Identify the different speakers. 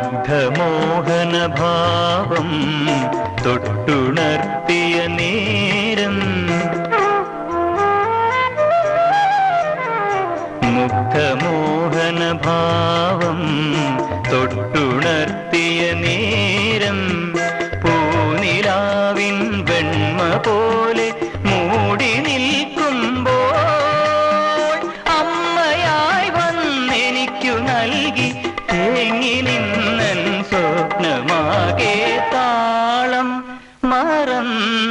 Speaker 1: മുഗ്ധമോഹനഭാവം തൊട്ടുണർത്തിയ നേരം മുഗ്ധമോഹനഭാവം തൊട്ടുണർത്തിയ നേരം പൂനിലാവിൻ വെണ്മ പോലെ മൂടി നിൽക്കുമ്പോൾ അമ്മയായി വന്നെനിക്കു നൽകി തേങ്ങി നിന്നൻ സ്വപ്നമാകെ താളം മറന്നു.